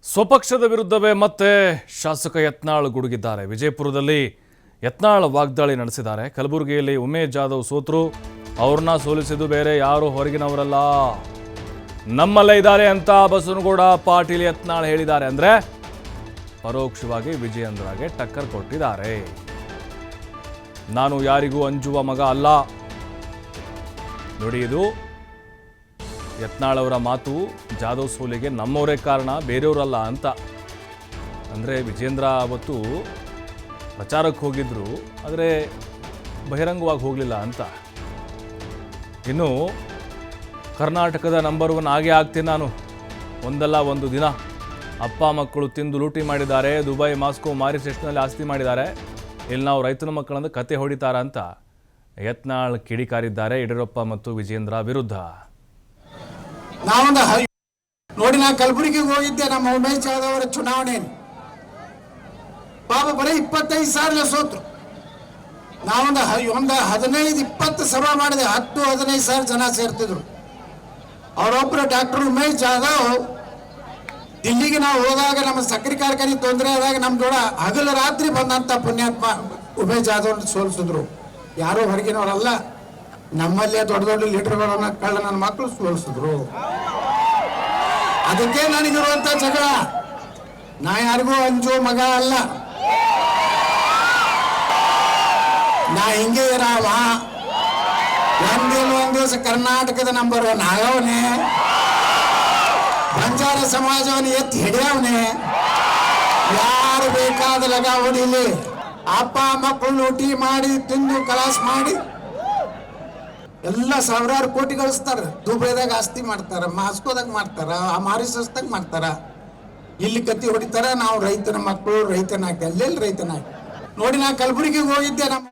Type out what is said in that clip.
ಸ್ವಪಕ್ಷದ ವಿರುದ್ಧವೇ ಮತ್ತೆ ಶಾಸಕ ಯತ್ನಾಳ್ ಗುಡುಗಿದ್ದಾರೆ. ವಿಜಯಪುರದಲ್ಲಿ ಯತ್ನಾಳ್ ವಾಗ್ದಾಳಿ ನಡೆಸಿದ್ದಾರೆ. ಕಲಬುರಗಿಯಲ್ಲಿ ಉಮೇಶ್ ಜಾಧವ್ ಸೋತರು, ಅವ್ರನ್ನ ಸೋಲಿಸಿದ್ದು ಬೇರೆ ಯಾರು ಹೊರಗಿನವರಲ್ಲ, ನಮ್ಮಲ್ಲೇ ಇದ್ದಾರೆ ಅಂತ ಬಸವನಗೌಡ ಪಾಟೀಲ್ ಯತ್ನಾಳ್ ಹೇಳಿದ್ದಾರೆ. ಅಂದ್ರೆ ಪರೋಕ್ಷವಾಗಿ ವಿಜಯೇಂದ್ರಗೆ ಟಕ್ಕರ್ ಕೊಟ್ಟಿದ್ದಾರೆ. ನಾನು ಯಾರಿಗೂ ಅಂಜುವ ಮಗ ಅಲ್ಲ ನೋಡಿ, ಇದು ಯತ್ನಾಳ್ ಅವರ ಮಾತು. ಜಾಧವ್ ಸೋಲಿಗೆ ನಮ್ಮವರೇ ಕಾರಣ, ಬೇರೆಯವರಲ್ಲ ಅಂತ. ಅಂದರೆ ವಿಜೇಂದ್ರ ಅವತ್ತು ಪ್ರಚಾರಕ್ಕೆ ಹೋಗಿದ್ರು, ಆದರೆ ಬಹಿರಂಗವಾಗಿ ಹೋಗಲಿಲ್ಲ ಅಂತ. ಇನ್ನು ಕರ್ನಾಟಕದ ನಂಬರ್ 1 ಆಗೇ ಆಗ್ತೀನಿ ನಾನು, ಒಂದಲ್ಲ ಒಂದು ದಿನ. ಅಪ್ಪ ಮಕ್ಕಳು ತಿಂದು ಲೂಟಿ ಮಾಡಿದ್ದಾರೆ, ದುಬೈ ಮಾಸ್ಕೋ ಮಾರಿಷಸ್ನಲ್ಲಿ ಆಸ್ತಿ ಮಾಡಿದ್ದಾರೆ, ಇಲ್ಲಿ ನಾವು ರೈತನ ಮಕ್ಕಳಂದು ಕತೆ ಹೊಡಿತಾರ ಅಂತ ಯತ್ನಾಳ್ ಕಿಡಿಕಾರಿದ್ದಾರೆ ಯಡಿಯೂರಪ್ಪ ಮತ್ತು ವಿಜೇಂದ್ರ ವಿರುದ್ಧ. ನೋಡಿ, ನಾ ಕಲಬುರಗಿಗೆ ಹೋಗಿದ್ದೆ ನಮ್ಮ ಉಮೇಶ್ ಜಾಧವ್ ಅವರ ಚುನಾವಣೆ. ಪಾಪ ಬರೀ 25,000 ಸೋತ್ರು. ನಾವೊಂದು 15-20 ಸಭಾ ಮಾಡಿದೆ, 10-15,000 ಜನ ಸೇರ್ತಿದ್ರು. ಅವರೊಬ್ಬರು ಡಾಕ್ಟರ್ ಉಮೇಶ್ ಜಾಧವ್ ದಿಲ್ಲಿಗೆ ನಾವು ಹೋದಾಗ ನಮ್ಮ ಸಕ್ಕರೆ ಕಾರ್ಖಾನೆ ತೊಂದರೆ ಆದಾಗ ನಮ್ಮ ಜೋಡ ಹಗಲ ರಾತ್ರಿ ಬಂದಂತ ಪುಣ್ಯಾತ್ಮ ಉಮೇಶ್ ಜಾಧವ್ ಸೋಲಿಸಿದ್ರು. ಯಾರು ಹೊರಗಿನವರಲ್ಲ, ನಮ್ಮಲ್ಲೇ ದೊಡ್ಡ ದೊಡ್ಡ ಲೀಡರ್ಗಳನ್ನ ಕಳ್ಳ ನನ್ನ ಮಕ್ಕಳು ಸೋಲಿಸಿದ್ರು. ಅದಕ್ಕೆ ನನಗಿರುವಂತ ಜಗಳ. ನಾ ಯಾರಿಗೂ ಅಂಜೋ ಮಗ ಅಲ್ಲ, ನಾ ಹಿಂಗೆ ಇರಾವ. ಒಂದ್ ದಿವಸ ಕರ್ನಾಟಕದ ನಂಬರ್ 1 ಆಗವನೆ, ಬಂಜಾರ ಸಮಾಜವನ್ನು ಎತ್ತಿ ಹಿಡಿಯವನೆ. ಯಾರು ಬೇಕಾದ ಲಗ ಹೊಡಿಲಿ, ಅಪ್ಪ ಮಕ್ಕಳು ಲೂಟಿ ಮಾಡಿ ತಿಂದು ಕಲಾಸ್ ಮಾಡಿ ಎಲ್ಲ ಸಾವಿರಾರು ಕೋಟಿ ಗಳಿಸ್ತಾರ. ದುಬೈದಾಗ ಆಸ್ತಿ ಮಾಡ್ತಾರ, ಮಾಸ್ಕೋದಾಗ ಮಾಡ್ತಾರ, ಮಾರಿಷಸ್ದಾಗ ಮಾಡ್ತಾರ, ಇಲ್ಲಿ ಕತ್ತಿ ಹೊಡಿತಾರ. ನಾವು ರೈತನ ಮಕ್ಕಳು, ರೈತನಾಕಿ, ಅಲ್ಲೆಲ್ಲಿ ರೈತನಾಕಿ. ನೋಡಿ, ನಾ ಕಲಬುರಗಿಗೆ ಹೋಗಿದ್ದೆ. ನಮ್ಮ